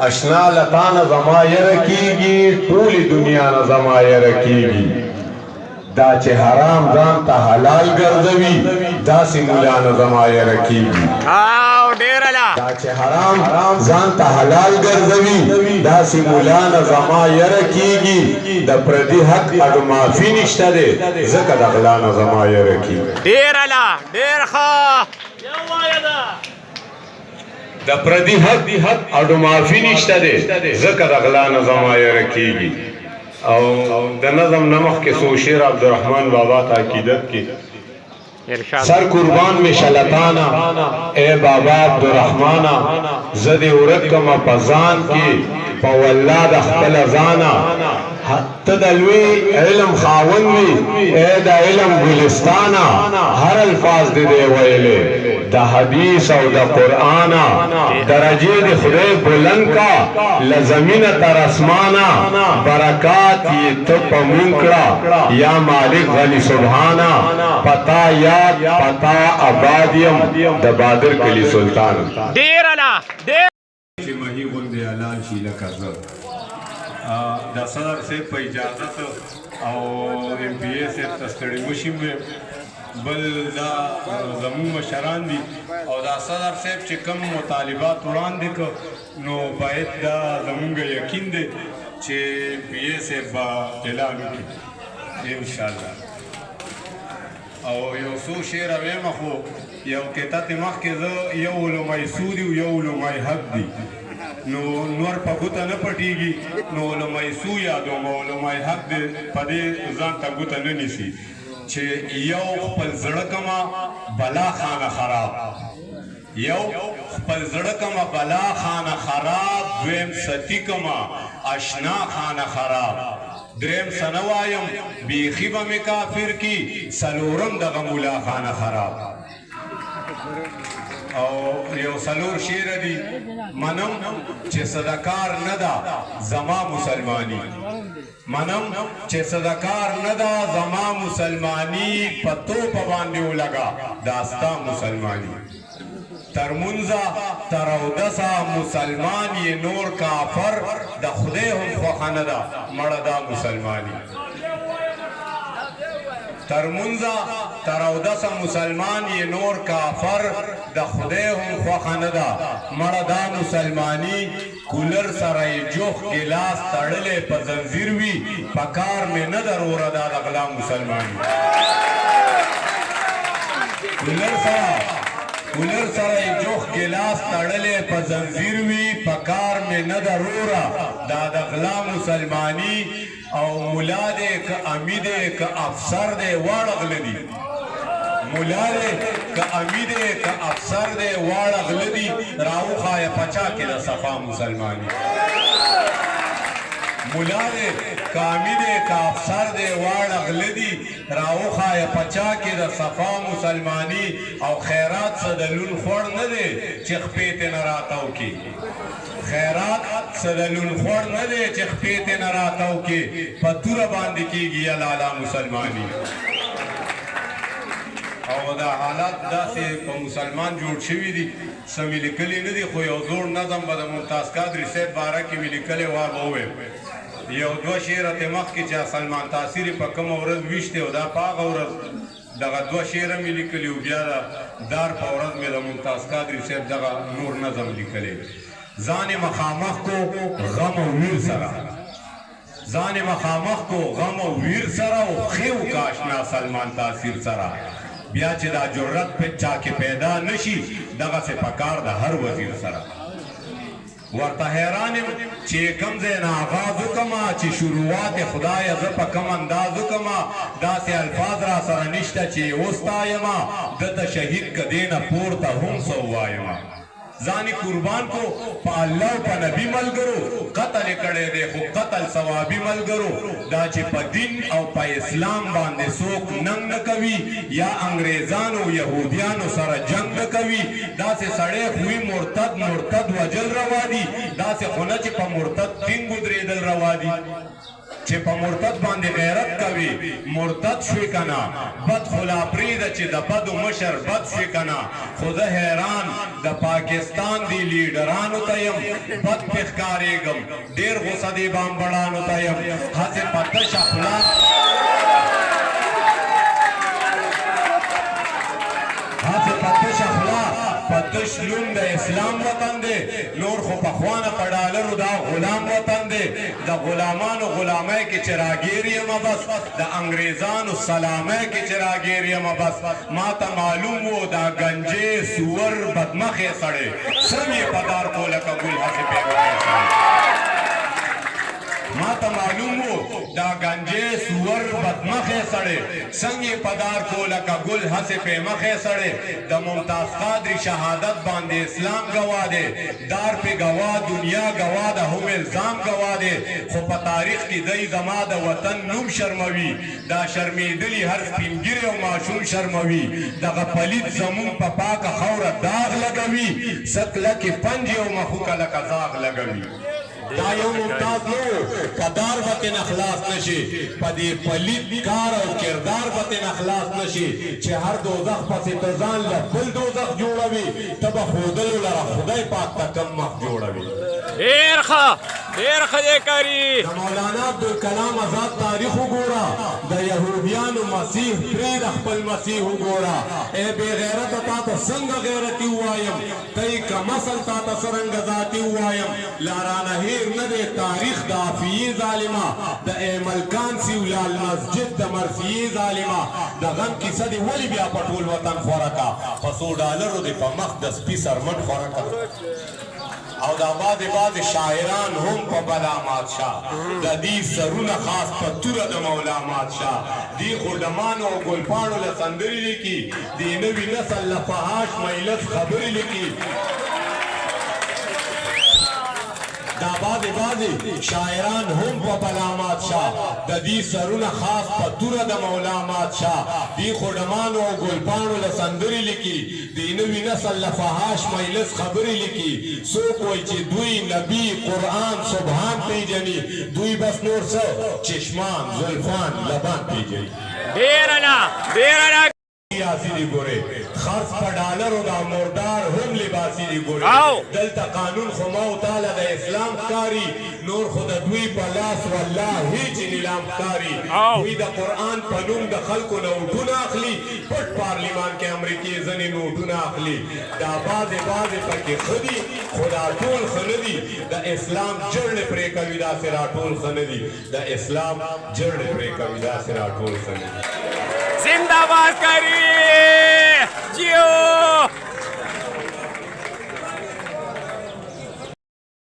اشنا لتا نه زما یره کیږي ټولې دنیا نه زما یره کیږي دا چې حرام ځان ته حلال ګرځوي داسې مولا نه زما یره کیږي دا چې حرام ځان ته حلال ګرځوي داسې مولا نه زما یره کیږي د پردي حق اډو معافي نشته دی ځکه د غلا نه زما یره کیږي ډېر ښه د پردي حق اډو معافي نشته دی ځکه د غلا نه زما یره کیږي او د نظم نمخ کې سو شیر عبدالرحمن بابا تا عقیدت کې سر قربان میں شلطانا اے بابا عبدالرحمانا زد ورکم پزان کی پواللہ د خپل ازانا تدلوی علم خاونوی اے دا علم گلستانا ہر الفاظ دے ویلے دا حدیث او دا قرآنا درجے دے خدای بلند کا لزمین تر اسمانا برکات یہ تپ منکڑا یا مالک غنی سبحانا پتا یاد پتا آبادیم دا بادر کلی سلطان ډېر اعلی چې مهي غوندې اعلان شي لکه زه د صدر صاحب په اجازت او ایم پی اے صاحب ته ستړي مشي بل دا زموږ مشران دي او دا صدر صاحب چې کوم مطالبات وړاندې کړ نو باید دا زموږ یقین دی چې ایم پی اے صاحب به اعلان وکړي انشاءالله او یو څو شعر ویمه خو یو کتاب مخکې زه یو علماء سودي او یو علماء حق دي نو نور په ګوته نه پټېږي نو علماء سو یادوم او علماء حق دې په دې ځان ته ګوته نه نیسي چې یو خپل زړه کما بلا خانه خراب یو خپل زړه کما بلا خانه خراب دویم ستی کما اشنا خانه خراب دریم سنوایم بیخی با می کافر کی سلورم دغه مولا خانه خراب او یو سلور شیر دی منم چې صدکار ندا زما مسلمانی منم چې صدکار ندا زما مسلمانی پتو پباندې ولګا داستا مسلمانی تر منزا تر اودسا مسلمان یہ نور کافر د خدای هم خوښه نه ده مړه دا مسلمانی تر منزا تر اودسا مسلمان یہ نور کافر د خدای هم خوښه نه ده مړه دا مسلمانی کولر سره جوخ ګلاس تړلې په زنځیر وي پکار مې نه ضروره ده د غلا مسلمانی کولر سره جوخ ګلاس تړلې په زنځیر وي پکار مې نه ضروره دا د غلا مسلمانی او مولا دې که امید دې که افسر دې واړه غله دي مولا دې که امید دې که افسر دې واړه غله دي راوښایه پچا کې د صفا مسلمانی مولا دې که امید دې که افسر دې واړه غله دي راوښایه پچا کې د صفا مسلمانی او خیرات څه د لون خوړ نه دی چې خپې ته نه راتاو کې خیرات څه د لون خوړ نه دی چې خپې ته نه راتاو کې په توره باندې کېږي یا لالا مسلمانی او دا حالات داسې په مسلمان جوړ شوي دي څه مې لیکلي نه دي خو یو زوړ نظم به د ممتاز قادري صاحب باره کې مې لیکلی وه به وویم یو دوه شعره ته مخکې چې سلمان تاثیر په کومه ورځ ویشتی او دا په هغه ورځ دغه دوه شعره مې لیکلي او بیا د دار په ورځ مې د ممتاز قادري صاحب دغه نور نظم لیکلی ځان مخامخ کو غم او ویر سره ځان مخامخ کو غم او ویر سره او خیو کا اشنا سلمان تاثیر سره بیا چې دا جرأت په چا کې پیدا نشي دغسې پکار د هر وزیر سره ورته حیران یم چې کم ځای نه آغاز وکړمه چې شروعات خدایه زه په کم انداز وکړمه داسې الفاظ را سره نشته چې وستایمه دته شهید که دې نه پورته هم څه ووایمه ځان قربان کو په الله او په نبی ملګرو قتل کړی دی خو قتل ثوابي ملګرو دا چې په دین او په اسلام باندې څوک ننګ نه کوي یا انګریزانو یهودیانو سره جنګ نه کوي داسې سړی خوی مرتد وجل روا دي داسې خو نه چې په مرتد ټینګ ودرېدل روا دي چې په مرتد باندې غیرت کوي مرتد شوی کنا بد خلا پریده چې د بدو مشر بد شوی کنا خو زه حیران د پاکستان پاکستان دی لیډرانو ته یم بد پښکارېږم ډېر غوسه دی بامبړانو ته یم هسې په تش اخلاق هسې په تش اخلاق په تش لوم د اسلام وطن دی نور خو پخوانه په ډالرو دا غلام وطن دی د غلامانو غلامۍ کې چې راګیر یم بس د انګریزانو سلامۍ کې چې راګیر یم بس ما ته معلوم و دا گنجې سور بدمخې سړی سم یې په دار کو لکه ګل هسې پیغمبر سړی ما ته معلوم و دا گنجې سور بدمخې سړی څنګه په دار کو لکه ګل هسې پیمخې سړی د ممتاز قادری شهادت باندې اسلام گوا دی دار پې گوا دنیا گوا ده هم الزام گوا دی خو په تاریخ کې دی زما د وطن نوم شرموي دا شرمېدلي هر سپینګیری او ماشوم شرموي دغه پلید زمون په پاکه خاوره داغ لګوي ست لکې پنجې او مخوکه لکه زاغ لګوي دا یو ممتاز نو پدار بتن اخلاص نشي پدې پلید کار او کردار بتن اخلاص نشي چې هر دوزخ پسې تزان له بل دوزخ جوړوي تب خودل لره خدای پاک ته کم مخ جوړوي ډېر ښه دې کاری د مولانا عبدالکلام آزاد تاریخ وګوره د یهودیانو مسیح پرې د خپل مسیح وګوره ای بې غیرته تا ته څنګه غیرتي ووایم تی کم اصل تا ته څرنګه ذاتي ووایم لارانه هیر نه دی تاریخ د عافیې ظالمه د ایملکان سیولال مسجد د مرثیې ظالمه د غم کیسه دې ولې بیا په ټول وطن خوره کا په څو ډالرو دې په مخ د سپي سرمن خوره کا او دا بعد شاعران هم په بلا مات شاه د دې سرونه خاص په توره د مولا مات شاه دی خدمانو او ګلپاڼو له سندرې لیکي دی نوي نسل له فحاش مجلس خبرې لیکي دا بعد شاعران هم په بلا مات شاه د دې سرونه خاص په توره د مولا مات شاه دی خدمانو او ګلپاڼو له سندرې لیکي دی نوي نسل له فحاش مجلس خبرې لیکي څوک وایي چې دوی نبی قرآن سبحان پیژني دوی بس نور څه چشمان زلفان لبان پیژني ډېر سیاسی دی ګورې خرڅ په ډالرو دا مردار هم لباسي دی ګورې دلته قانون خو ما تعالی د اسلام ښکاري نور خو د دوی په لاس والله هیڅ نیلام ښکاري دوی د قرآن په نوم د خلکو نوټونه اخلي پټ پارلیمان کې امریکې ځینې نوټونه اخلي دا بعضې پکې ښه دي خو دا ټول ښه نه دي د اسلام جړلې پرې کوي داسې راټول ښه نه دي د اسلام جړلې پرې کوي داسې راټول ښه نه دي زنده‌باد کاری جیو